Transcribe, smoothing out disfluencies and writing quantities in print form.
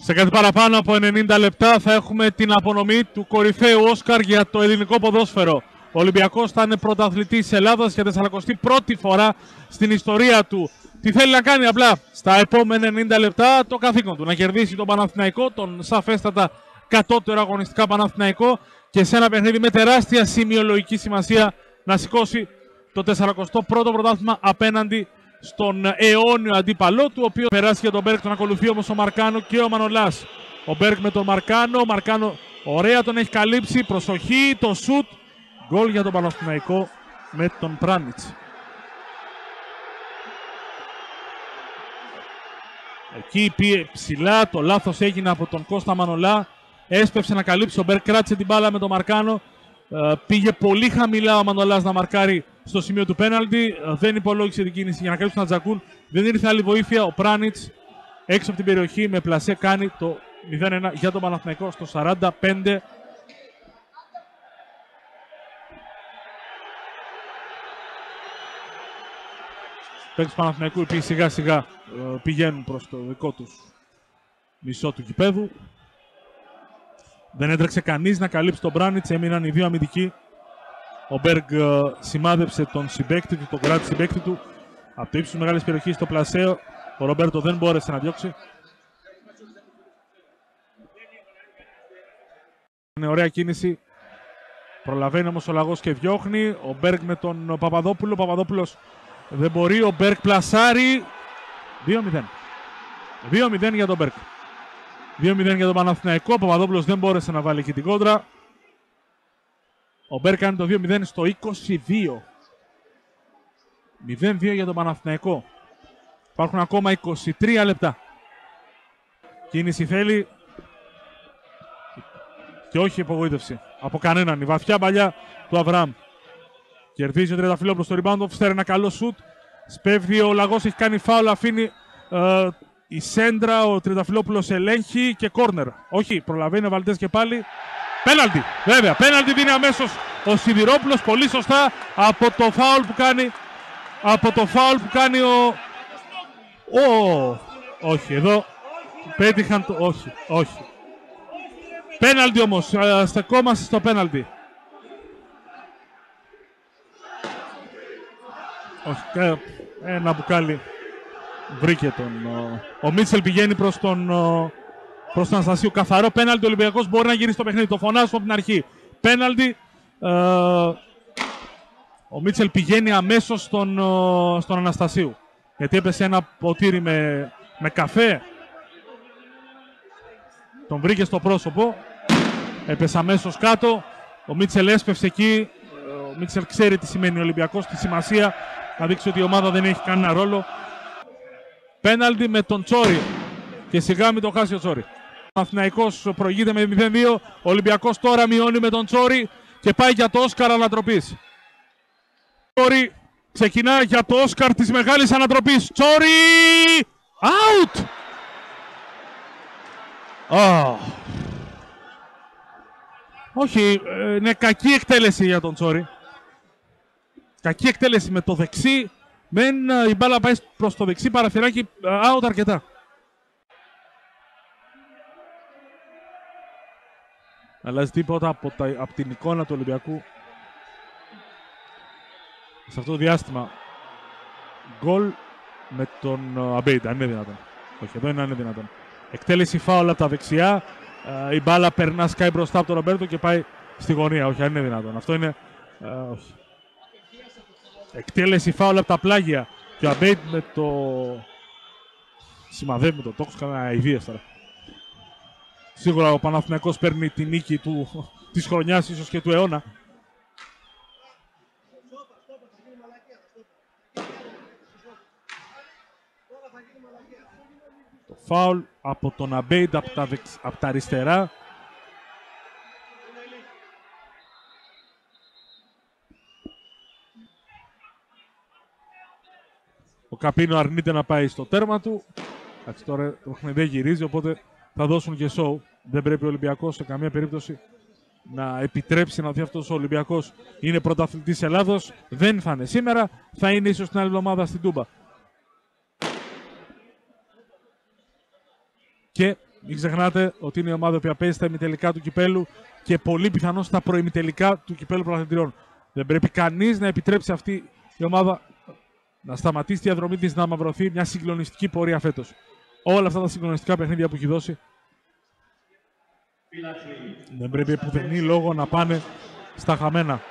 Σε κάτι παραπάνω από 90 λεπτά θα έχουμε την απονομή του κορυφαίου Όσκαρ για το ελληνικό ποδόσφαιρο. Ο Ολυμπιακός θα είναι πρωταθλητής Ελλάδας για 41η φορά στην ιστορία του. Τι θέλει να κάνει απλά στα επόμενα 90 λεπτά? Το καθήκον του να κερδίσει τον Παναθηναϊκό, τον σαφέστατα κατώτερο αγωνιστικά Παναθηναϊκό, και σε ένα παιχνίδι με τεράστια σημειολογική σημασία να σηκώσει το 41ο πρωτάθλημα απέναντι στον αιώνιο αντίπαλό του, ο οποίος περάσει για τον Μπέρκ, τον ακολουθεί όμως ο Μαρκάνο και ο Μανολάς. Ο Μπέρκ με τον Μαρκάνο, ο Μαρκάνο ωραία τον έχει καλύψει, προσοχή, το σουτ, γκολ για τον Παναθηναϊκό με τον Πράνιτς. Εκεί πήγε ψηλά, το λάθος έγινε από τον Κώστα Μανολά, έσπευσε να καλύψει, ο Μπέρκ κράτησε την μπάλα με τον Μαρκάνο, πήγε πολύ χαμηλά ο Μανολάς να μαρκάρει στο σημείο του πέναλτι, δεν υπολόγισε την κίνηση για να καλύψει τον Ατζακούν, δεν ήρθε άλλη βοήθεια, ο Πράνιτς έξω από την περιοχή με πλασέ κάνει το 0-1 για τον Παναθηναϊκό στο 45. Παίκτες του Παναθηναϊκού οι οποίοι σιγά σιγά πηγαίνουν προς το δικό τους μισό του γηπέδου. Δεν έτρεξε κανείς να καλύψει τον Πράνιτς, έμειναν οι δύο αμυντικοί. Ο Μπέργκ σημάδεψε τον συμπαίκτη του, τον κράτησε συμπαίκτη του. Από το ύψος της μεγάλης περιοχής στο πλασέο, ο Ρομπέρτο δεν μπόρεσε να διώξει. Είναι ωραία κίνηση. Προλαβαίνει όμως ο Λαγός και διώχνει. Ο Μπέργκ με τον Παπαδόπουλο. Ο Παπαδόπουλος δεν μπορεί. Ο Μπέργκ πλασάρει. 2-0. 2-0 για τον Μπέργκ. 2-0 για τον Παναθηναϊκό. Ο Παπαδόπουλος δεν μπόρεσε να βάλει εκεί την κόντρα. Ο Μπέργκ κάνει το 2-0 στο 22. 0-2 για τον Παναθηναϊκό. Υπάρχουν ακόμα 23 λεπτά. Κίνηση θέλει. Και όχι απογοήτευση από κανέναν. Η βαθιά παλιά του Αβραάμ. Κερδίζει ο Τριανταφυλόπουλος στο rebound. Φέρει ένα καλό σουτ. Σπέβδει ο Λαγός, έχει κάνει φάουλ. Αφήνει η σέντρα. Ο Τριανταφυλόπουλος ελέγχει και κόρνερ. Όχι, προλαβαίνει ο Βαλντές και πάλι. Πέναλτι. Βέβαια, πέναλτι δίνει αμέσως ο Σιδηρόπουλος. Πολύ σωστά από το φάουλ που κάνει. Από το φάουλ που κάνει όχι, εδώ πέτυχαν το. Όχι, όχι. Πέναλτι όμως, στεκόμαστε στο πέναλτι. Όχι, ένα μπουκάλι βρήκε τον. Ο Μίτσελ πηγαίνει προς τον Αναστασίου. Καθαρό πέναλτι, ο Ολυμπιακός μπορεί να γυρίσει το παιχνίδι. Το φωνάζω από την αρχή. Πέναλτι. Ο Μίτσελ πηγαίνει αμέσως στον Αναστασίου. Γιατί έπεσε ένα ποτήρι με καφέ. Τον βρήκε στο πρόσωπο. Έπεσε αμέσως κάτω. Ο Μίτσελ έσπευσε εκεί. Ο Μίτσελ ξέρει τι σημαίνει ο Ολυμπιακός, τη σημασία. Να δείξει ότι η ομάδα δεν έχει κανένα ρόλο. Πέναλτι με τον Τσόρι. Και σιγά μην το χάσει ο Τσόρι. Ο Παναθηναϊκός προηγείται με 0-2. Ο Ολυμπιακός τώρα μειώνει με τον Τσόρι και πάει για το Όσκαρ ανατροπής. Τσόρι ξεκινά για το Όσκαρ της μεγάλης ανατροπής. Τσόρι! Out! Όχι, είναι κακή εκτέλεση για τον Τσόρι. Κακή εκτέλεση με το δεξί. Η μπάλα πάει προς το δεξί παραθυράκι. Out αρκετά. Αλλάζει τίποτα από την εικόνα του Ολυμπιακού. Σε αυτό το διάστημα. Γκολ με τον Αμπέιντα. Είναι δυνατόν. Όχι, εδώ είναι δυνατόν. Εκτέλεση φάουλ από τα δεξιά. Η μπάλα περνά, σκάει μπροστά από τον Ρομπέρτο και πάει στη γωνία. Όχι, αν είναι δυνατόν. Αυτό είναι. Όχι. Εκτέλεση φάουλ από τα πλάγια. Και ο Αμπέιντ με το. Σημαδεύει με το τόξο. Κάνα αηδίες τώρα. Σίγουρα ο Παναθηναϊκός παίρνει τη νίκη της χρονιάς, ίσως και του αιώνα. Το φάουλ από τον Αμπέιντ από τα αριστερά. Ο Καπίνο αρνείται να πάει στο τέρμα του. Εντάξει, τώρα το παιχνίδι δεν γυρίζει, οπότε θα δώσουν και show. Δεν πρέπει ο Ολυμπιακός σε καμία περίπτωση να επιτρέψει να δει αυτός ο Ολυμπιακός είναι πρωταθλητής Ελλάδος. Δεν θα είναι σήμερα, θα είναι ίσως την άλλη εβδομάδα στην Τούμπα. Και Μην ξεχνάτε ότι είναι η ομάδα που παίζει στα ημιτελικά του κυπέλου και πολύ πιθανώς στα προημιτελικά του κυπέλου πρωταθλητριών. Δεν πρέπει κανείς να επιτρέψει αυτή η ομάδα να σταματήσει τη διαδρομή της, να αμαυρωθεί μια συγκλονιστική πορεία φέτος. Όλα αυτά τα συγκλονιστικά παιχνίδια που έχει δώσει δεν πρέπει πουθενή λόγο να πάνε στα χαμένα.